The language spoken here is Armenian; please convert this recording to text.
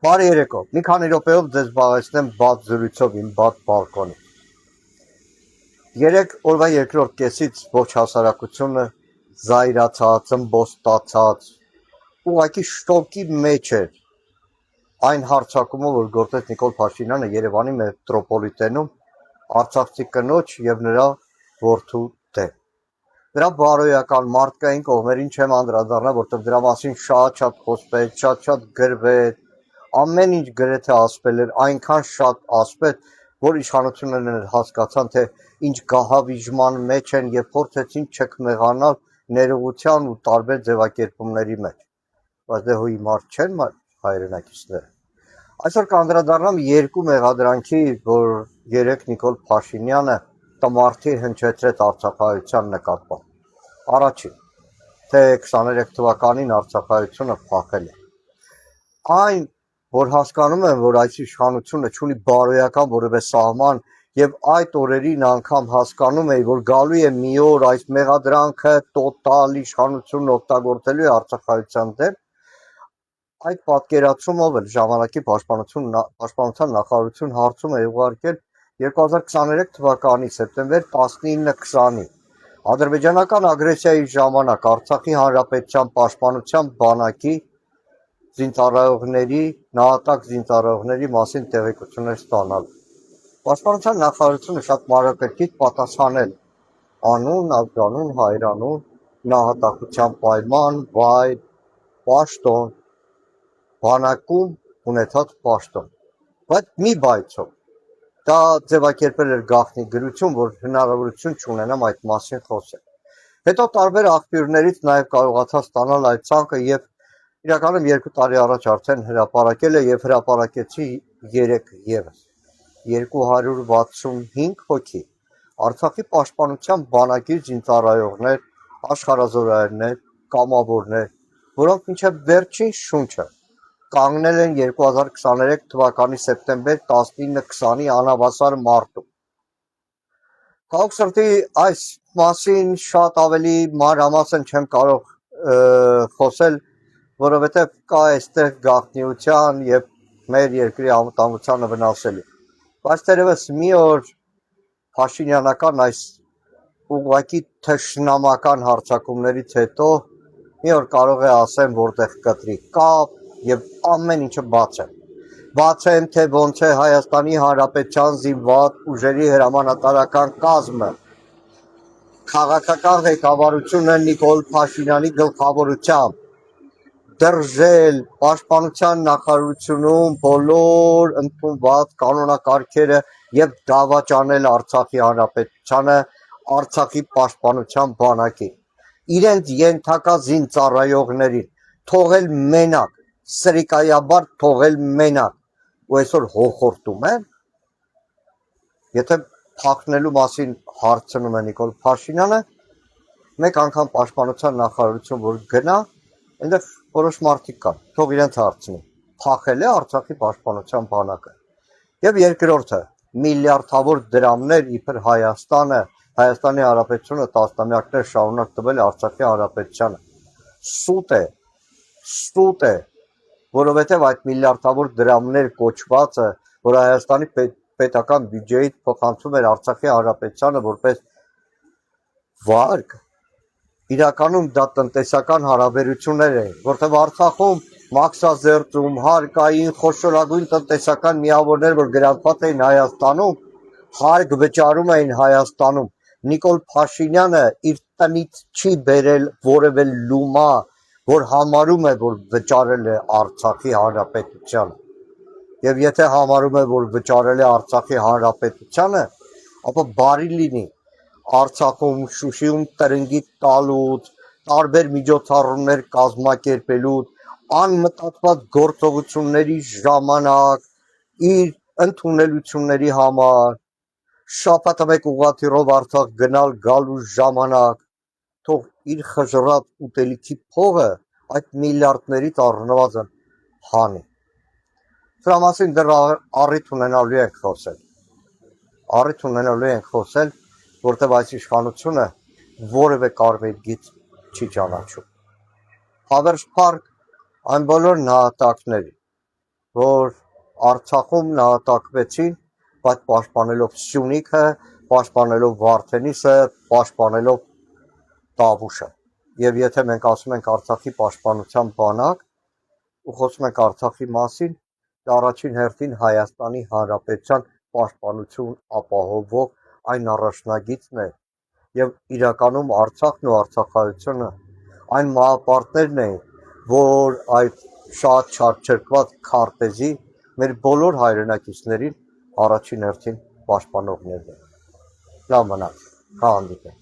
Բարի երեկո։ Մի քանի րոպեով ձեզ զբաղեցնեմ բաց զրույցով իմ բաց բալկոնի։ Երեք օրվա երկրորդ կեսից ողջ հասարակությունը զայրացած, ըմբոստացած, ուղղակի շոկի մեջ էր այն հարձակումով, որ գործեց Նիկոլ Փաշինյանը Երևանի մետրոպոլիտենում արցախցի կնոջ եւ նրա որդու դեմ։ Դրա բարոյական մարդկային կողմերին չեմ անդրադառնա, որտեղ դրա մասին շատ խոսվեց, շատ գրվեց, ամեն ինչ գրեթե ասվել էր, այնքան շատ ասվել, որ իշխանություններն հասկացան, թե ինչ գահավիժման մեջ են եւ փորձեցին չքմեղանալ ներողության ու տարբեր ձևակերպումների մեջ։ Բայց դե հույ մարդ չեն հայրենակիցները։ Այսօր կանդրադառնամ երկու մեղադրանքի, որ երեք Նիկոլ Փաշինյանը տմարդի հնչեցրեց արցախահայության նկատմամբ։ Առաջին, թե 23 թվականին արցախահայությունը փախել է։ Այն, որ հասկանում եմ, որ այս իշխանությունը չունի բարոյական որևէ սահման եւ այդ օրերին անգամ հասկանում էի, որ գալու է մի օր այս մեղադրանքը տոտալ իշխանությունն օգտագործելու է արցախահայության դեմ, այդ պատկերացումով էլ ժամանակի պաշտպանության նախարարություն հարցում է ուղարկել 2023 թվականի սեպտեմբեր 19-20-ին ադրբեջանական ագրեսիայի ժամանակ Արցախի հանրապետության պաշտպանության բանակի զինծառայողների, նահատակ զինծառայողների մասին տեղեկություններ ստանալ։ Պաշտպանության նախարարությունը շատ մանրակրկիտ պատասխանել անուն, ազգանուն, հայրանուն, նահատակության պայման, վայր, պաշտոն, բանակում ունեցած պաշտոն, բայց մի բայցով, դա ձևակերպել էր գաղտնի գրություն, որ հնարավորություն չունենամ այդ մասին խոսել։ Հետո տարբեր աղբյուրներից նաև կարողացա ստանալ այդ ցանկը եւ իրականում 2 տարի առաջ արդեն հրապարակել է եւ հրապարակեցի 3 եւս 265 հոգի Արցախի պաշտպանության բանակի զինծառայողներ, աշխարհազորայիններ, կամավորներ, որոնք մինչև վերջին շունչը կանգնել են 2023 թվականի սեպտեմբեր 19-20-ի անավասար մարտում։ Քաղաք սրտի այս մասին շատ ավելի մանրամասն չեմ կարող խոսել, որովհետև կա այստեղ գաղտնիության եւ մեր երկրի անվտանգությանը վնասելու։ Բայց դերևս մի օր Փաշինյանական այս ուղղակի թշնամական հարձակումներից հետո մի օր կարող է ասեմ, որտեղ կտրի կապ եւ ամեն ինչը բացեմ, թե ոնց է Հայաստանի Հանրապետության զինված ուժերի հրամանատարական կազմը քաղաքական ղեկավարությունը Նիկոլ Փաշինյանի գլխավորությամբ դրժել պաշտպանության նախարարությունում բոլոր ընդունված կանոնակարգերը եւ դավաճանել Արցախի Հանրապետությանը, Արցախի պաշտպանության բանակին, իրենց ենթակա զինծառայողներին թողել մենակ, սրիկայաբար թողել մենակ, ու այսօր հոխորտում են, եթե փախնելու մասին հարցնում է Նիկոլ Փաշինյանը, մեկ անգամ պաշտպանության նախարարություն որ գնա, այնտեղ որոշ մարդիկ կան, թող իրենց հարցնի, փախել է Արցախի պաշտպանության բանակը։ Եվ երկրորդը, միլիարդավոր դրամներ իբր Հայաստանի Հանրապետությունը տասնամյակներ շարունակ տվել է Արցախի Հանրապետությանը։ Սուտ է, որովհետև այդ միլիարդավոր դրամներ կոչվածը, որ Հայաստանի պետական բյուջեից փոխանցում էր Արցախի Հանրապետությանը որպես վարկ, իրականում դա տնտեսական հարաբերություններ են, որտեղ Արցախում մաքսազերծում, հարկային, խոշորագույն տնտեսական միավորներ, որ գրանցված էին Հայաստանում, հարկ վճարում էին Հայաստանում։ Նիկոլ Փաշինյանը իր տնից չի բերել որևէ լումա, որ համարում է, որ վճարել է Արցախի Հանրապետությանը։ Եվ եթե համարում է, որ վճարել է Արցախի Հանրապետությանը, ապա բարի լինի Արցախում, Շուշիում տրնգի տալուց, տարբեր միջոցառումներ կազմակերպելուց, անմտածված գործողությունների ժամանակ, իր ընդունելությունների համար, շաբաթը մեկ ուղղաթիռով Արցախ գնալ գալու ժամանակ, թող իր խժռած ուտելիքի փողը այդ միլիարդներից առնվազն հանի։ Սրա մասին դեռ առիթ ունենալու ենք խոսել, որտեղ այս իշխանությունը որևէ կարմիր գիծ չի ճանաչում։ Հավերժ փառք այն բոլոր նահատակների, որ Արցախում նահատակվեցին, բայց պաշտպանելով Սյունիքը, պաշտպանելով Վարդենիսը, պաշտպանելով Տավուշը։ Եվ եթե մենք ասում ենք Արցախի պաշտպանության բանակ ու խոսում ենք Արցախի մասին, դա առաջին հերթին Հայաստանի Հանրապետության պաշտպանություն ապահովող այն առաջնագիծն է, եւ իրականում Արցախն ու Արցախայությունը այն մահապարտներն են, որ այդ շատ չարչարված քարտեզի մեր բոլոր հայրենակիցներին առաջին հերթին պաշտպանողներն են։ Լավ մնաք, հանդիպենք։